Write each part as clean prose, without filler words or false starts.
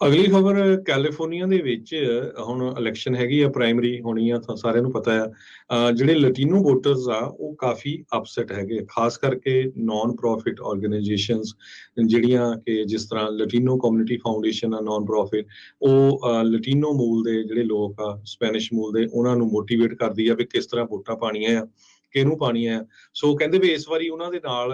ਅਗਲੀ ਖਬਰ ਕੈਲੀਫੋਰਨੀਆ ਦੇ ਵਿੱਚ ਹੁਣ ਇਲੈਕਸ਼ਨ ਹੈਗੀ ਆ, ਪ੍ਰਾਇਮਰੀ ਹੋਣੀ ਆ, ਤਾਂ ਸਾਰਿਆਂ ਨੂੰ ਪਤਾ ਆ। ਜਿਹੜੇ ਲਟੀਨੋ ਵੋਟਰਸ ਆ ਉਹ ਕਾਫੀ ਅਪਸੈਟ ਹੈਗੇ ਆ, ਖਾਸ ਕਰਕੇ ਨਾਨ ਪ੍ਰੋਫਿਟ ਆਰਗੇਨਾਈਜੇਸ਼ਨਸ ਜਿਹੜੀਆਂ ਕਿ ਜਿਸ ਤਰ੍ਹਾਂ ਲਟੀਨੋ ਕਮਿਊਨਿਟੀ ਫਾਊਂਡੇਸ਼ਨ ਆ, ਨਾਨ ਪ੍ਰੋਫਿਟ। ਉਹ ਲਟੀਨੋ ਮੂਲ ਦੇ ਜਿਹੜੇ ਲੋਕ ਆ, ਸਪੈਨਿਸ਼ ਮੂਲ ਦੇ, ਉਹਨਾਂ ਨੂੰ ਮੋਟੀਵੇਟ ਕਰਦੀ ਆ ਵੀ ਕਿਸ ਤਰ੍ਹਾਂ ਵੋਟਾਂ ਪਾਣੀਆਂ ਆ, ਕਿਹਨੂੰ ਪਾਣੀਆਂ ਆ। ਸੋ ਕਹਿੰਦੇ ਵੀ ਇਸ ਵਾਰੀ ਉਹਨਾਂ ਦੇ ਨਾਲ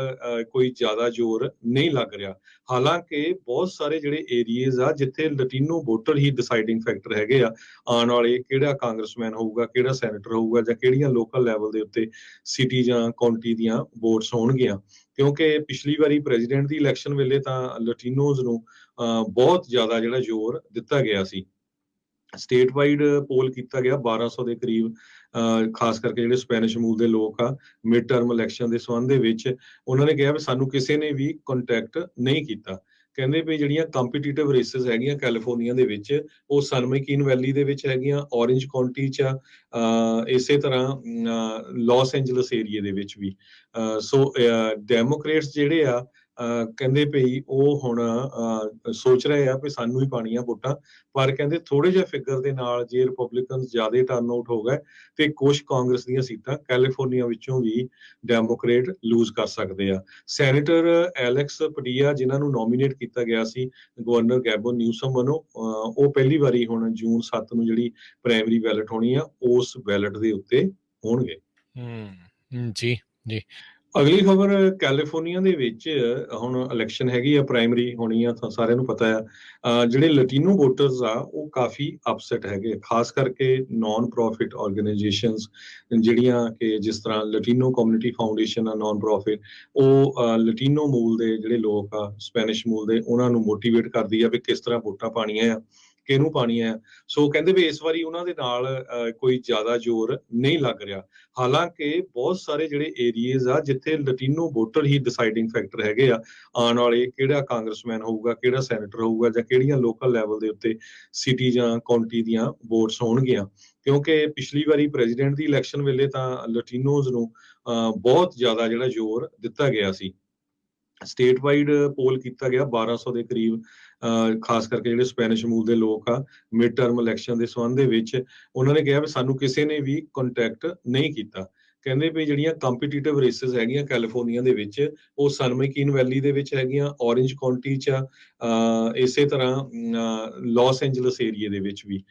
ਕੋਈ ਜ਼ਿਆਦਾ ਜ਼ੋਰ ਨਹੀਂ ਲੱਗ ਰਿਹਾ। ਹਾਲਾਂਕਿ ਬਹੁਤ ਸਾਰੇ ਜਿਹੜੇ ਏਰੀਏਜ਼ ਆ ਜਿੱਥੇ ਲਟੀਨੋ ਵੋਟਰ ਹੀ ਡਿਸਾਈਡਿੰਗ ਫੈਕਟਰ ਹੈਗੇ ਆ, ਆਉਣ ਵਾਲੇ ਕਿਹੜਾ ਕਾਂਗਰਸਮੈਨ ਹੋਊਗਾ, ਕਿਹੜਾ ਸੈਨੇਟਰ ਹੋਊਗਾ, ਜਾਂ ਕਿਹੜੀਆਂ ਲੋਕਲ ਲੈਵਲ ਦੇ ਉੱਤੇ ਸਿਟੀ ਜਾਂ ਕਾਉਂਟੀ ਦੀਆਂ ਵੋਟਸ ਹੋਣਗੀਆਂ। ਕਿਉਂਕਿ ਪਿਛਲੀ ਵਾਰੀ ਪ੍ਰੈਜ਼ੀਡੈਂਟ ਦੀ ਇਲੈਕਸ਼ਨ ਵੇਲੇ ਤਾਂ ਲਟੀਨੋਜ਼ ਨੂੰ ਬਹੁਤ ਜ਼ਿਆਦਾ ਜਿਹੜਾ ਜ਼ੋਰ ਦਿੱਤਾ ਗਿਆ ਸੀ। ਸਟੇਟ ਵਾਈਡ ਪੋਲ ਕੀਤਾ ਗਿਆ 1200 ਦੇ ਕਰੀਬ, ਖਾਸ ਕਰਕੇ ਜਿਹੜੇ ਸਪੈਨਿਸ਼ ਮੂਲ ਦੇ ਲੋਕ ਆ, ਮਿਡ ਟਰਮ ਇਲੈਕਸ਼ਨ ਦੇ ਸੰਬੰਧ ਦੇ ਵਿੱਚ ਉਹਨਾਂ ਨੇ ਕਿਹਾ ਵੀ ਸਾਨੂੰ ਕਿਸੇ ਨੇ ਵੀ ਕੰਟੈਕਟ ਨਹੀਂ ਕੀਤਾ। ਕਹਿੰਦੇ ਵੀ ਜਿਹੜੀਆਂ ਕੰਪੀਟੀਟਿਵ ਰੇਸਿਸ ਹੈਗੀਆਂ ਕੈਲੀਫੋਰਨੀਆ ਦੇ ਵਿੱਚ, ਉਹ ਸਨ ਮੈਕੀਨ ਵੈਲੀ ਦੇ ਵਿੱਚ ਹੈਗੀਆਂ, ਔਰੇਂਜ ਕਾਉਂਟੀ 'ਚ ਆ, ਇਸੇ ਤਰ੍ਹਾਂ ਲਾਸ ਐਂਜਲਸ ਏਰੀਏ ਦੇ ਵਿੱਚ ਵੀ। ਸੋ ਡੈਮੋਕ੍ਰੇਟਸ ਜਿਹੜੇ ਆ ਕਹਿੰਦੇ ਪਈ ਉਹ ਹੁਣ ਸੋਚ ਰਹੇ ਆ ਵੀ ਸਾਨੂੰ ਹੀ ਪਾਣੀਆਂ ਵੋਟਾਂ, ਪਰ ਕਹਿੰਦੇ ਥੋੜੇ ਜਿਹੇ ਫਿਗਰ ਦੇ ਨਾਲ ਜੇ ਰਿਪਬਲਿਕਨ ਜ਼ਿਆਦਾ ਟਰਨ ਆਊਟ ਹੋ ਗਏ ਤੇ ਕੁਝ ਕਾਂਗਰਸ ਦੀਆਂ ਸੀਟਾਂ ਕੈਲੀਫੋਰਨੀਆ ਵਿੱਚੋਂ ਵੀ ਡੈਮੋਕ੍ਰੇਟ ਲੂਜ਼ ਕਰ ਸਕਦੇ ਆ। ਸੈਨੇਟਰ ਐਲੈਕਸ ਪਡੀਆ, ਜਿਨ੍ਹਾਂ ਨੂੰ ਨੋਮੀਨੇਟ ਕੀਤਾ ਗਿਆ ਸੀ ਗਵਰਨਰ ਗੈਬਨ ਨਿਊਸਮ ਵੱਲੋਂ, ਉਹ ਪਹਿਲੀ ਵਾਰੀ ਹੁਣ ਜੂਨ 7 ਨੂੰ ਜਿਹੜੀ ਪ੍ਰਾਇਮਰੀ ਬੈਲਟ ਹੋਣੀ ਆ, ਉਸ ਬੈਲਟ ਦੇ ਉੱਤੇ ਹੋਣਗੇ। ਜੀ ਜੀ। ਅਗਲੀ ਖਬਰ ਕੈਲੀਫੋਰਨੀਆ ਦੇ ਵਿੱਚ ਹੁਣ ਇਲੈਕਸ਼ਨ ਹੈਗੀ ਆ, ਪ੍ਰਾਇਮਰੀ ਹੋਣੀ ਆ, ਤਾਂ ਸਾਰਿਆਂ ਨੂੰ ਪਤਾ ਆ। ਜਿਹੜੇ ਲਟੀਨੋ ਵੋਟਰਸ ਆ ਉਹ ਕਾਫੀ ਅਪਸੈਟ ਹੈਗੇ ਆ, ਖਾਸ ਕਰਕੇ ਨਾਨ ਪ੍ਰੋਫਿਟ ਆਰਗੇਨਾਈਜੇਸ਼ਨਸ ਜਿਹੜੀਆਂ ਕਿ ਜਿਸ ਤਰ੍ਹਾਂ ਲਟੀਨੋ ਕਮਿਊਨਿਟੀ ਫਾਊਂਡੇਸ਼ਨ ਆ, ਨਾਨ ਪ੍ਰੋਫਿਟ। ਉਹ ਲਟੀਨੋ ਮੂਲ ਦੇ ਜਿਹੜੇ ਲੋਕ ਆ, ਸਪੈਨਿਸ਼ ਮੂਲ ਦੇ, ਉਹਨਾਂ ਨੂੰ ਮੋਟੀਵੇਟ ਕਰਦੀ ਆ ਵੀ ਕਿਸ ਤਰ੍ਹਾਂ ਵੋਟਾਂ ਪਾਣੀਆਂ ਆ, ਕਿਹਨੂੰ ਪਾਣੀਆਂ ਆ। ਸੋ ਕਹਿੰਦੇ ਵੀ ਇਸ ਵਾਰੀ ਉਹਨਾਂ ਦੇ ਨਾਲ ਕੋਈ ਜ਼ਿਆਦਾ ਜ਼ੋਰ ਨਹੀਂ ਲੱਗ ਰਿਹਾ। ਹਾਲਾਂਕਿ ਬਹੁਤ ਸਾਰੇ ਜਿਹੜੇ ਏਰੀਏਜ਼ ਆ ਜਿੱਥੇ ਲਟੀਨੋ ਵੋਟਰ ਹੀ ਡਿਸਾਈਡਿੰਗ ਫੈਕਟਰ ਹੈਗੇ ਆ, ਆਉਣ ਵਾਲੇ ਕਿਹੜਾ ਕਾਂਗਰਸਮੈਨ ਹੋਊਗਾ, ਕਿਹੜਾ ਸੈਨੇਟਰ ਹੋਊਗਾ, ਜਾਂ ਕਿਹੜੀਆਂ ਲੋਕਲ ਲੈਵਲ ਦੇ ਉੱਤੇ ਸਿਟੀ ਜਾਂ ਕਾਉਂਟੀ ਦੀਆਂ ਵੋਟਸ ਹੋਣਗੀਆਂ। ਕਿਉਂਕਿ ਪਿਛਲੀ ਵਾਰੀ ਪ੍ਰੈਜ਼ੀਡੈਂਟ ਦੀ ਇਲੈਕਸ਼ਨ ਵੇਲੇ ਤਾਂ ਲਟੀਨੋਜ਼ ਨੂੰ ਬਹੁਤ ਜ਼ਿਆਦਾ ਜਿਹੜਾ ਜ਼ੋਰ ਦਿੱਤਾ ਗਿਆ ਸੀ। ਸਟੇਟ ਵਾਈਡ ਪੋਲ ਕੀਤਾ ਗਿਆ 1200 ਦੇ ਕਰੀਬ, ਖਾਸ ਕਰਕੇ ਜਿਹੜੇ ਸਪੈਨਿਸ਼ ਮੂਲ ਦੇ ਲੋਕ ਆ, ਮਿਡ ਟਰਮ ਇਲੈਕਸ਼ਨ ਦੇ ਸੰਬੰਧ ਦੇ ਵਿੱਚ ਉਹਨਾਂ ਨੇ ਕਿਹਾ ਵੀ ਸਾਨੂੰ ਕਿਸੇ ਨੇ ਵੀ ਕੰਟੈਕਟ ਨਹੀਂ ਕੀਤਾ। ਕਹਿੰਦੇ ਵੀ ਜਿਹੜੀਆਂ ਕੰਪੀਟੀਟਿਵ ਰੇਸਿਸ ਹੈਗੀਆਂ ਕੈਲੀਫੋਰਨੀਆ ਦੇ ਵਿੱਚ, ਉਹ ਸਨ ਮੈਕੀਨ ਵੈਲੀ ਦੇ ਵਿੱਚ ਹੈਗੀਆਂ, ਔਰੇਂਜ ਕਾਉਂਟੀ 'ਚ ਆ, ਇਸੇ ਤਰ੍ਹਾਂ ਲਾਸ ਐਂਜਲਸ ਏਰੀਏ ਦੇ ਵਿੱਚ ਵੀ।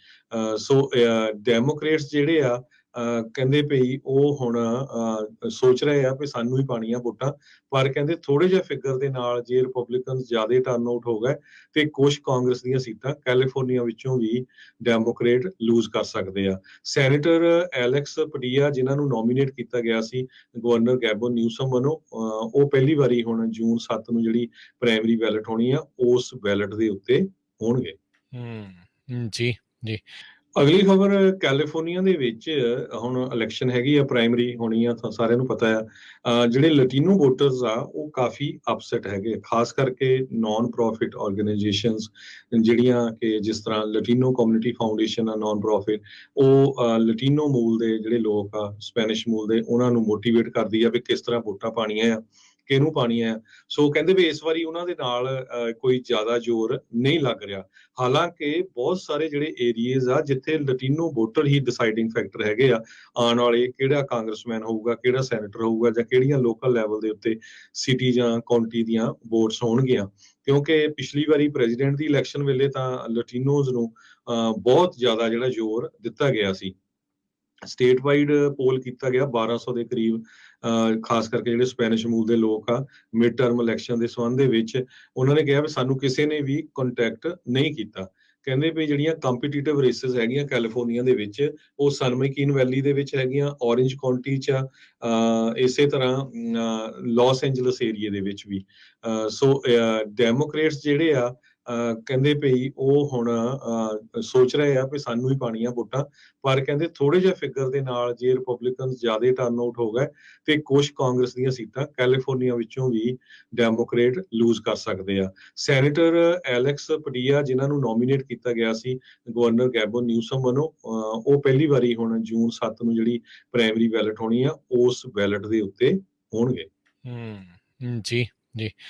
ਸੋ ਡੈਮੋਕ੍ਰੇਟਸ ਜਿਹੜੇ ਆ ਕਹਿੰਦੇ ਪਈ ਉਹ ਹੁਣ ਸੋਚ ਰਹੇ ਆ ਵੀ ਸਾਨੂੰ ਹੀ ਪਾਣੀਆਂ ਵੋਟਾਂ, ਪਰ ਕਹਿੰਦੇ ਥੋੜੇ ਜਿਹੇ ਫਿਗਰ ਦੇ ਨਾਲ ਜੇ ਰਿਪਬਲਿਕਨ ਜ਼ਿਆਦਾ ਟਰਨ ਆਊਟ ਹੋ ਗਏ ਤੇ ਕੁਝ ਕਾਂਗਰਸ ਦੀਆਂ ਸੀਟਾਂ ਕੈਲੀਫੋਰਨੀਆ ਵਿੱਚੋਂ ਵੀ ਡੈਮੋਕ੍ਰੇਟ ਲੂਜ਼ ਕਰ ਸਕਦੇ ਆ। ਸੈਨੇਟਰ ਐਲੈਕਸ ਪਡੀਆ, ਜਿਨ੍ਹਾਂ ਨੂੰ ਨੋਮੀਨੇਟ ਕੀਤਾ ਗਿਆ ਸੀ ਗਵਰਨਰ ਗੈਬਨ ਨਿਊਸਮ ਵੱਲੋਂ, ਉਹ ਪਹਿਲੀ ਵਾਰੀ ਹੁਣ ਜੂਨ 7 ਨੂੰ ਜਿਹੜੀ ਪ੍ਰਾਇਮਰੀ ਬੈਲਟ ਹੋਣੀ ਆ, ਉਸ ਬੈਲਟ ਦੇ ਉੱਤੇ ਹੋਣਗੇ। ਜੀ ਜੀ। ਅਗਲੀ ਖਬਰ ਕੈਲੀਫੋਰਨੀਆ ਦੇ ਵਿੱਚ ਹੁਣ ਇਲੈਕਸ਼ਨ ਹੈਗੀ ਆ, ਪ੍ਰਾਇਮਰੀ ਹੋਣੀ ਆ, ਤਾਂ ਸਾਰਿਆਂ ਨੂੰ ਪਤਾ ਆ। ਜਿਹੜੇ ਲਟੀਨੋ ਵੋਟਰਸ ਆ ਉਹ ਕਾਫੀ ਅਪਸੈਟ ਹੈਗੇ ਆ, ਖਾਸ ਕਰਕੇ ਨਾਨ ਪ੍ਰੋਫਿਟ ਆਰਗੇਨਾਈਜੇਸ਼ਨਸ ਜਿਹੜੀਆਂ ਕਿ ਜਿਸ ਤਰ੍ਹਾਂ ਲਟੀਨੋ ਕਮਿਊਨਿਟੀ ਫਾਊਂਡੇਸ਼ਨ ਆ, ਨਾਨ ਪ੍ਰੋਫਿਟ। ਉਹ ਲਟੀਨੋ ਮੂਲ ਦੇ ਜਿਹੜੇ ਲੋਕ ਆ, ਸਪੈਨਿਸ਼ ਮੂਲ ਦੇ, ਉਹਨਾਂ ਨੂੰ ਮੋਟੀਵੇਟ ਕਰਦੀ ਆ ਵੀ ਕਿਸ ਤਰ੍ਹਾਂ ਵੋਟਾਂ ਪਾਣੀਆਂ ਆ, ਕਿਹਨੂੰ ਪਾਣੀਆਂ ਆ। ਸੋ ਕਹਿੰਦੇ ਵੀ ਇਸ ਵਾਰੀ ਉਹਨਾਂ ਦੇ ਨਾਲ ਕੋਈ ਜ਼ਿਆਦਾ ਜ਼ੋਰ ਨਹੀਂ ਲੱਗ ਰਿਹਾ। ਹਾਲਾਂਕਿ ਬਹੁਤ ਸਾਰੇ ਜਿਹੜੇ ਏਰੀਏਜ਼ ਆ ਜਿੱਥੇ ਲਟੀਨੋ ਵੋਟਰ ਹੀ ਡਿਸਾਈਡਿੰਗ ਫੈਕਟਰ ਹੈਗੇ ਆ, ਆਉਣ ਵਾਲੇ ਕਿਹੜਾ ਕਾਂਗਰਸਮੈਨ ਹੋਊਗਾ, ਕਿਹੜਾ ਸੈਨੇਟਰ ਹੋਊਗਾ, ਜਾਂ ਕਿਹੜੀਆਂ ਲੋਕਲ ਲੈਵਲ ਦੇ ਉੱਤੇ ਸਿਟੀ ਜਾਂ ਕਾਉਂਟੀ ਦੀਆਂ ਵੋਟਸ ਹੋਣਗੀਆਂ। ਕਿਉਂਕਿ ਪਿਛਲੀ ਵਾਰੀ ਪ੍ਰੈਜ਼ੀਡੈਂਟ ਦੀ ਇਲੈਕਸ਼ਨ ਵੇਲੇ ਤਾਂ ਲਟੀਨੋਜ਼ ਨੂੰ ਬਹੁਤ ਜ਼ਿਆਦਾ ਜਿਹੜਾ ਜ਼ੋਰ ਦਿੱਤਾ ਗਿਆ ਸੀ। ਸਟੇਟ ਵਾਈਡ ਪੋਲ ਕੀਤਾ ਗਿਆ 1200 ਦੇ ਕਰੀਬ, ਖਾਸ ਕਰਕੇ ਜਿਹੜੇ ਸਪੈਨਿਸ਼ ਮੂਲ ਦੇ ਲੋਕ ਆ, ਮਿਡ ਟਰਮ ਇਲੈਕਸ਼ਨ ਦੇ ਸੰਬੰਧ ਦੇ ਵਿੱਚ ਉਹਨਾਂ ਨੇ ਕਿਹਾ ਵੀ ਸਾਨੂੰ ਕਿਸੇ ਨੇ ਵੀ ਕੰਟੈਕਟ ਨਹੀਂ ਕੀਤਾ। ਕਹਿੰਦੇ ਵੀ ਜਿਹੜੀਆਂ ਕੰਪੀਟੀਟਿਵ ਰੇਸਿਸ ਹੈਗੀਆਂ ਕੈਲੀਫੋਰਨੀਆ ਦੇ ਵਿੱਚ, ਉਹ ਸਨ ਮੈਕੀਨ ਵੈਲੀ ਦੇ ਵਿੱਚ ਹੈਗੀਆਂ, ਔਰੇਂਜ ਕਾਉਂਟੀ 'ਚ ਆ, ਇਸੇ ਤਰ੍ਹਾਂ ਲਾਸ ਐਂਜਲਸ ਏਰੀਏ ਦੇ ਵਿੱਚ ਵੀ। ਸੋ ਡੈਮੋਕ੍ਰੇਟਸ ਜਿਹੜੇ ਆ ਕਹਿੰਦੇ ਪਈ ਉਹ ਹੁਣ ਸੋਚ ਰਹੇ ਆ ਵੀ ਸਾਨੂੰ ਹੀ ਪਾਣੀਆਂ ਵੋਟਾਂ, ਪਰ ਕਹਿੰਦੇ ਥੋੜੇ ਜਿਹੇ ਫਿਗਰ ਦੇ ਨਾਲ ਜੇ ਰਿਪਬਲਿਕਨ ਜ਼ਿਆਦਾ ਟਰਨ ਆਊਟ ਹੋ ਗਏ ਤੇ ਕੁਝ ਕਾਂਗਰਸ ਦੀਆਂ ਸੀਟਾਂ ਕੈਲੀਫੋਰਨੀਆ ਵਿੱਚੋਂ ਵੀ ਡੈਮੋਕ੍ਰੇਟ ਲੂਜ਼ ਕਰ ਸਕਦੇ ਆ। ਸੈਨੇਟਰ ਐਲੈਕਸ ਪਡੀਆ, ਜਿਨ੍ਹਾਂ ਨੂੰ ਨੋਮੀਨੇਟ ਕੀਤਾ ਗਿਆ ਸੀ ਗਵਰਨਰ ਗੈਬਨ ਨਿਊਸਮ ਵੱਲੋਂ, ਉਹ ਪਹਿਲੀ ਵਾਰੀ ਹੁਣ ਜੂਨ 7 ਨੂੰ ਜਿਹੜੀ ਪ੍ਰਾਇਮਰੀ ਬੈਲਟ ਹੋਣੀ ਆ, ਉਸ ਬੈਲਟ ਦੇ ਉੱਤੇ ਹੋਣਗੇ। ਜੀ ਜੀ।